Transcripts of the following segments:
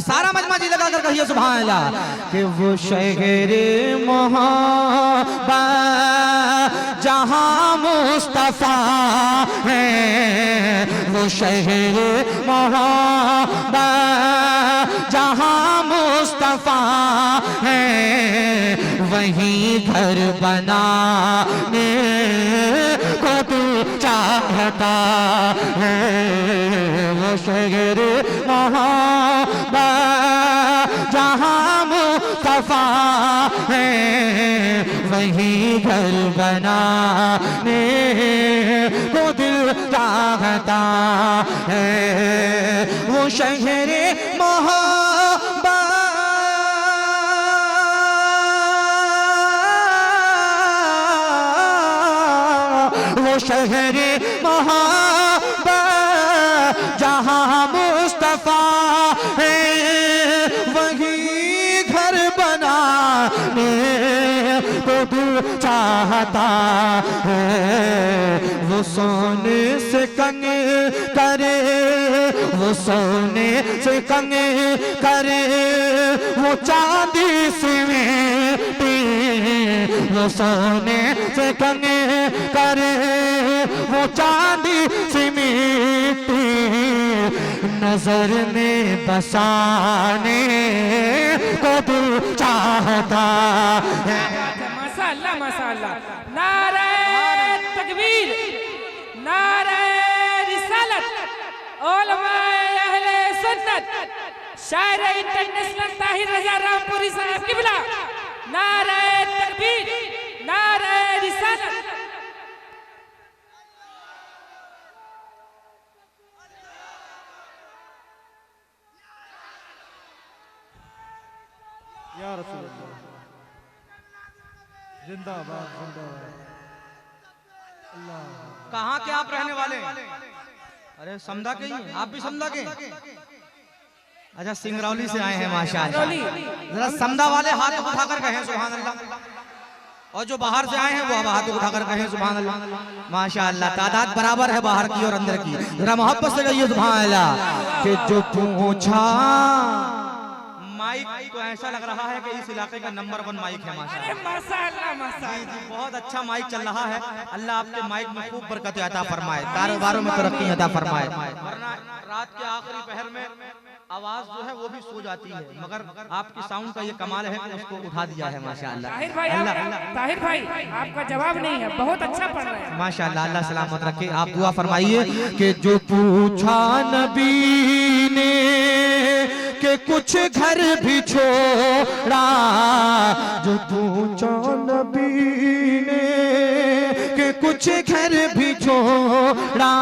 सारा मजमा जी लगा कर कहिए सुभान अल्लाह कि वो शहर मोहब्बत जहां मुस्तफा है, वो शहर मोहब्बत जहां मुस्तफा है, वहीं घर बनाने को तू चाहता है। वो शहर मोहब्बत जहां मुस्तफा है, वहीं घर बनाने को दिल चाहता है। वो शहर मोहब्बत वो शहर मोहब्बत जहां मुस्तफा है, वहीं घर बनाने को दिल चाहता है। वो सोने से कंगे करे, वो सोने से कंगे करे, वो चांदी से मेटी, वो सोने से कंगे करे, वो चांदी से मिट्टी, नजर में बसाने को दिल चाहता है। माशाअल्लाह माशाअल्लाह। नारे तकबीर, नारे रिसालत, उलमाए अहले सुन्नत, शायर इंटरनेशनल ताहिर रजा रामपुरी साहब किबला। नारे तकबीर, नारे रिसालत। या रसूल अल्लाह, जिंदाबाद जिंदाबाद। अल्लाह, कहाँ के आप रहने वाले? अरे समदा के ही, आप भी समदा के? अच्छा, सिंगरौली से आए हैं माशाअल्लाह। जरा समदा वाले हाथ उठाकर कहें सुभान अल्लाह, और जो बाहर से आए हैं वो अब हाथ उठाकर कहें सुभान अल्लाह। माशाअल्लाह, तादाद बराबर है बाहर की और अंदर की। जरा मोहब्बत से कहिए सुभान अल्लाह। कि जो पूछा माइक तो ऐसा लग रहा है कि इस इलाके का नंबर 1 माइक है माशाअल्लाह। माशाअल्लाह माशाअल्लाह। जी जी, बहुत अच्छा माइक चल रहा है। अल्लाह आपके माइक में खूब बरकत अता फरमाए, कारोबारों में तरक्की अता फरमाए। वरना रात के आखिरी पहर में आवाज जो है वो भी सो जाती है, मगर आपकी साउंड का ये कमाल है कि उसको उठा दिया है माशाअल्लाह। ताहिर भाई, ताहिर भाई आपका जवाब नहीं है, बहुत अच्छा पढ़ रहे हैं माशाअल्लाह। अल्लाह सलामत रखे। आप दुआ फरमाइए कि जो पूछा नबी ने कि कुछ घर भी छोड़ा, जो पूछा नबी ने कि कुछ घर भी छोड़ा,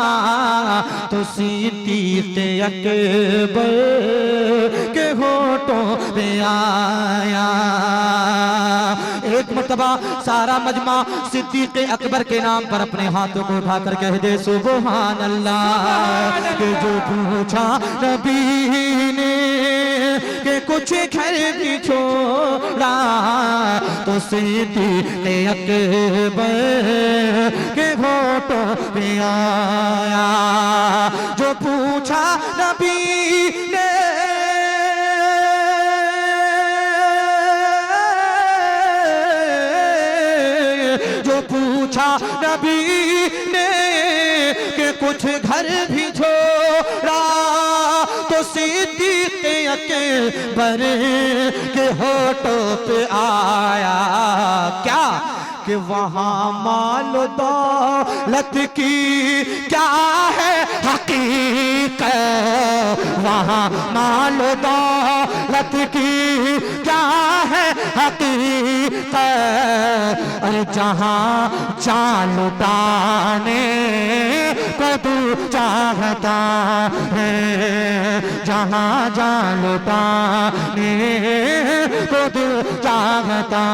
तो सिद्दीक़ अकबर के होठों पे आया। एक मर्तबा सारा मजमा सिद्दीक़ अकबर के नाम पर अपने हाथों को उठाकर कह दे सुभान अल्लाह। कि जो पूछा नबी ने कि कुछ घर भी छोड़ा, तो सिद्दीक़ अकबर के होठों पे आया। जो पूछा नबी ने जो पूछा नबी ने कि कुछ घर भी छोड़ा, तो सिद्दीक़ अकबर के होठों पे आया। क्या कि वहाँ माल दौलत की क्या है हकीकत, वहाँ माल दौलत की क्या है हकीकत। अरे जहाँ जान लुटाने को तू चाहता है, जहाँ जान लुटाने को तू चाहता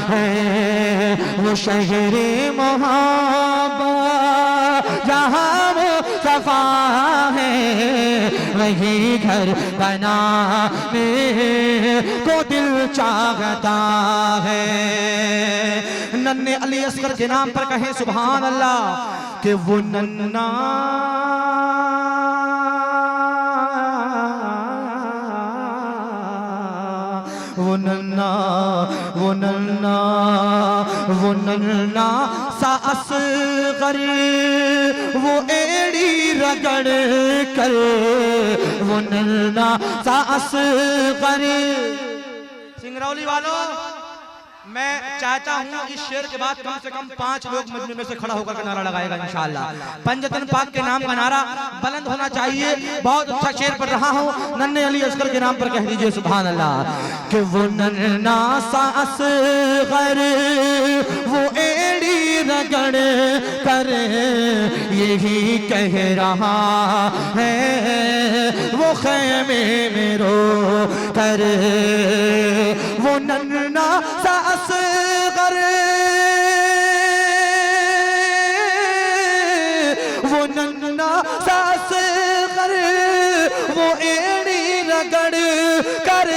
है, वो शहरे मोहब्बत जहाँ वो सफा है, वही घर बनाने को दिल चाहता है। नन्हे अली असगर के नाम पर कहें सुभान अल्लाह। कि वो नन्ना वो नन्ना सा असगर, वो एड़ी रगड़ कर, वो नन्ना सा असगर। सिंगरौली वालों, मैं चाहता हूँ इस शेर के बाद कम से कम 5 लोग मजमे में से खड़ा होकर नारा लगाएगा इंशाअल्लाह। पंजतन पाक के नाम का नारा बुलंद होना चाहिए। बहुत अच्छा शेर पढ़ रहा हूँ, नन्हे अली असगर के नाम पर कह दीजिए सुभान अल्लाह। कि वो नन्ना सा असगर, वो एड़ी रगड़ कर यही कह रहा है, वो खैमे में रो कर। वो नन्ना सा असगर, वो नन्ना सा असगर, वो एड़ी रगड़ कर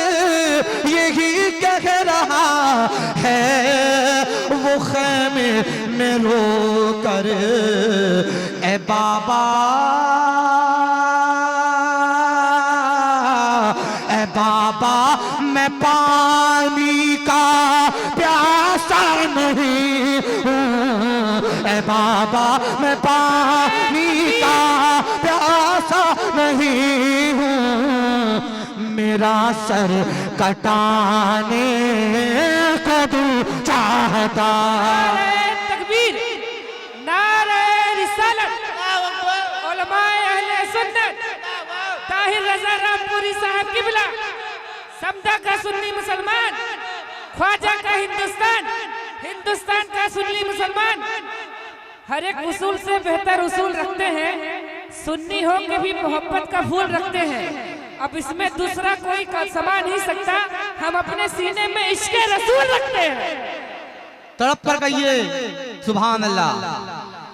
यही कह रहा है, वो खैमे में रो कर। ए बाबा, ए बाबा, मैं पानी का प्यासा नहीं हूँ। ए बाबा, मैं पानी का प्यासा नहीं हूँ। मेरा सर कटाने को तू चाहता। नारे तकबीर, नारे रिसालत, उलमाए अहले सुन्नत, ताहिर रज़ा रामपुरी साहब किबला, समदा का सुन्नी मुसलमान, ख्वाजा का हिंदुस्तान, हिंदुस्तान का सुन्नी मुसलमान। हर एक उसूल से बेहतर उसूल रखते हैं, सुन्नी हो के भी मोहब्बत का फूल रखते हैं। अब इसमें दूसरा कोई समा नहीं सकता। हम अपने सीने में इश्क़ रसूल रखते हैं। तड़प कर कहिए सुभान अल्लाह।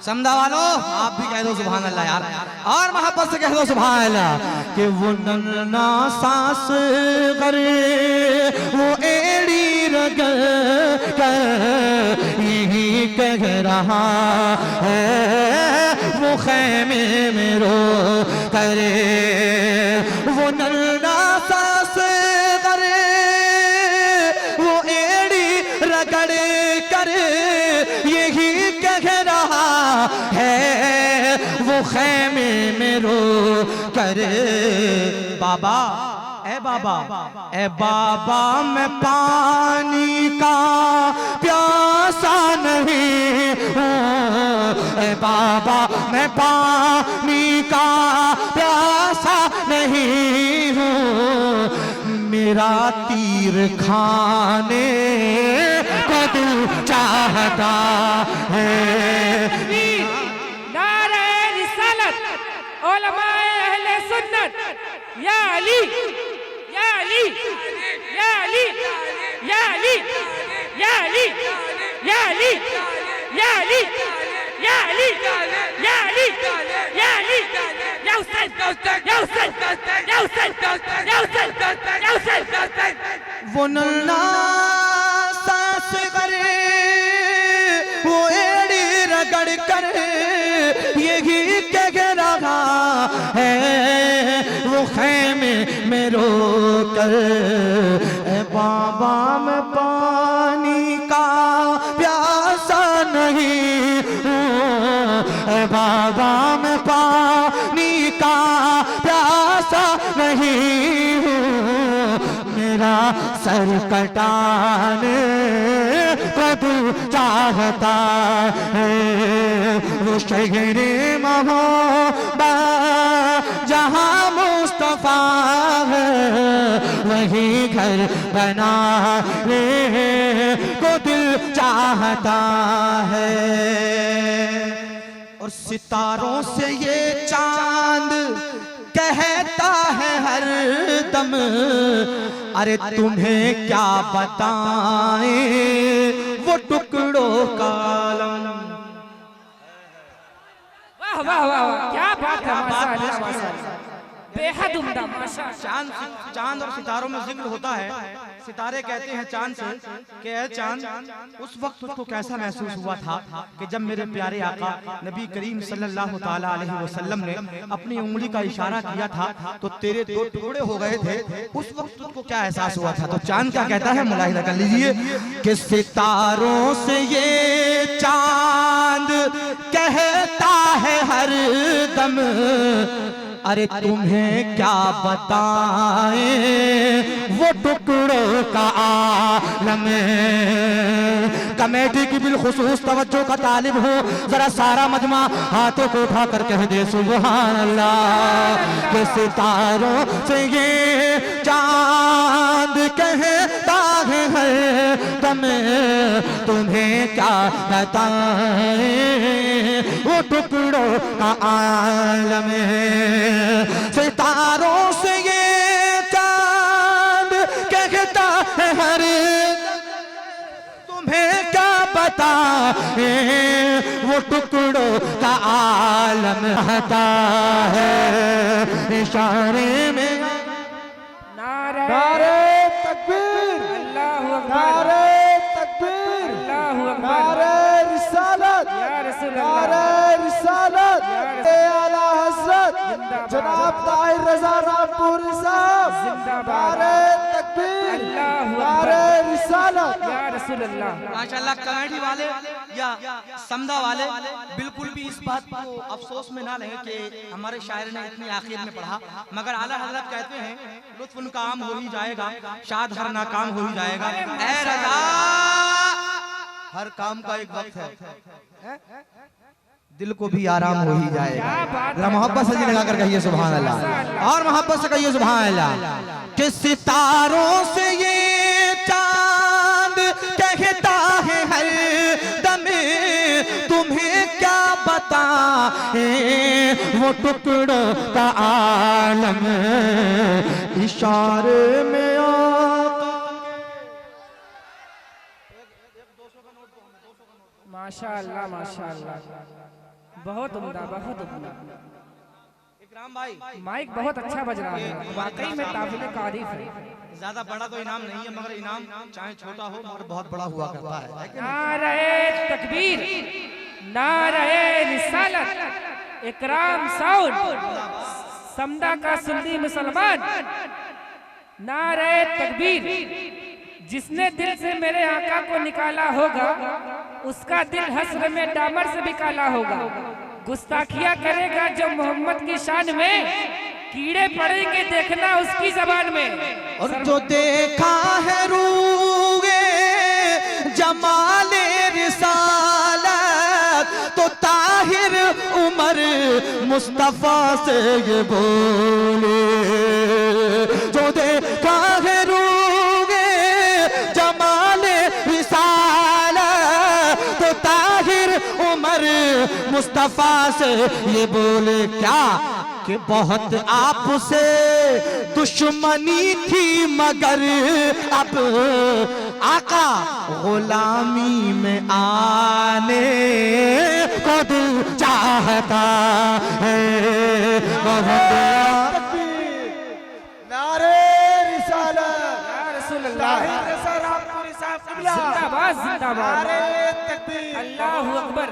समदा वालों, आप भी कह दो सुभान अल्लाह यार, और मोहब्बत से कह दो सुभान अल्लाह। कि वो नन्ना सांस करे, वो एड़ी रगड़ कर यही कह रहा है, वो खैमे में रो करे। वो नन्ना सांस करे, वो एड़ी रगड़ कर यही कह रहा है, वो खैमे में रो कर। बाबा, ए बाबा, ए बाबा, मैं पानी का प्यासा नहीं हूँ। ए बाबा, मैं पानी का प्यासा नहीं हूँ। मेरा तीर खाने को तू चाहता है। नारे रिसालत, उलमाए अहले सुन्नत, या अली, या अली, या अली, या अली, या अली, या अली, या अली, या अली, या अली, या अली, या हुसैन, या हुसैन, या हुसैन, या हुसैन, या हुसैन। वो नन्ना सांस करे, वो एड़ी रगड़ कर यही कह रहा है, वो खैमे में रो कर। ए बाबा, मैं पानी का प्यासा नहीं हूँ। ए बाबा, मैं पानी का प्यासा नहीं हूँ। मेरा सर कटाने को तू चाहता है, वो शहरे मोहब्बत जहाँ मुस्तफा है, वही घर बनाने को दिल चाहता है। और सितारों से ये चांद कहता है हर दम, अरे तुम्हें क्या बताएं वो टुकड़ों का आलम। वाह वाह वाह वाह, क्या बात है, माशाअल्लाह माशाअल्लाह, बेहद उम्दा माशाअल्लाह। चांद और सितारों में जिक्र होता है सितारे कहते हैं चांद से कि ऐ चांद, उस वक्त उसको कैसा महसूस हुआ था कि जब मेरे प्यारे आका नबी करीम सल्लल्लाहु ताला अलैहि वसल्लम ने अपनी उंगली का इशारा किया था तो तेरे दो टुकड़े हो गए थे, उस वक्त उसको क्या एहसास हुआ था? तो चांद क्या कहता है, मुलाहिजा कर लीजिए कि सितारों से ये चांद कहता है हर दम, अरे तुम्हें क्या बताएं वो टुकड़ों का आलम। कमेटी की बिलखुसूस तवज्जो का तालिब हो, जरा सारा मजमा हाथों को उठा कर कह दे सुभान अल्लाह। के सितारों से ये चांद कहता है हर दम, तुम्हें क्या बताएं वो टुकड़ों का आलम। सितारों से ये चांद कहता है हर, तुम्हें क्या बताए वो टुकड़ों का आलम आता है इशारे में। नारे तकबीर, अल्लाहु अकबर, नारे तकबीर, अल्लाहु अकबर, नारे रिसालत, या रसूल अल्लाह, नारे रिसालत, आला हज़रत जनाब ताहिर रज़ा रामपुरी साहब, जिंदाबाद, नारे तकबीर, अल्लाहु नारे अकबर, रिसालत। या रसूल अल्लाह। माशाल्लाह कमेटी वाले या समदा वाले बिल्कुल भी इस बात को अफसोस में ना लें कि हमारे शायर ने इतनी आखिर में पढ़ा, मगर आला हजरत कहते हैं लुत्फ उनका आम हो ही जाएगा, शाद हर नाकाम हो ही जाएगा। ऐ रज़ा, हर काम का एक वक्त है, दिल को भी आराम हो ही जाएगा। जरा मोहब्बत से जी लगा कर कहिए सुभान अल्लाह, और मोहब्बत से कहिए सुभान अल्लाह। कि सितारों से ये चांद कहता है हर दम, तुम्हें क्या बताए वो टुकड़ों का आलम। इशारे में आका, माशाअल्लाह माशाअल्लाह, बहुत उम्दा, बहुत उम्दा। इकराम भाई माइक बहुत अच्छा बज रहा है, वाकई में काबिल तारीफ है। ज्यादा बड़ा तो इनाम नहीं है, मगर इनाम चाहे छोटा हो मगर बहुत बड़ा हुआ करता है। नारे तकबीर, नारे रिसालत, इकराम साउंड, समदा का सुन्नी मुसलमान। नारे तकबीर, जिसने दिल से मेरे आका को निकाला होगा उसका दिल हस्र में डामर से भी काला होगा। गुस्ताखियां करेगा जो मोहम्मद की शान में, कीड़े पड़ेंगे देखना उसकी जबान में। और जो देखा है रूए जमाले रिसालत, तो ताहिर उमर मुस्तफा से ये बोले। जो देखा है रूए जमाले रिसालत, तो ताहिर उमर मुस्तफा से ये बोले क्या कि बहुत आपसे दुश्मनी थी मगर अब आका गुलामी में आने को दिल चाहता है। नारे रिसालत, या रसूल अल्लाह, ताहिर रज़ा रामपुरी साहब, जिंदाबाद जिंदाबाद, नारे तकबीर, अल्लाहु अकबर।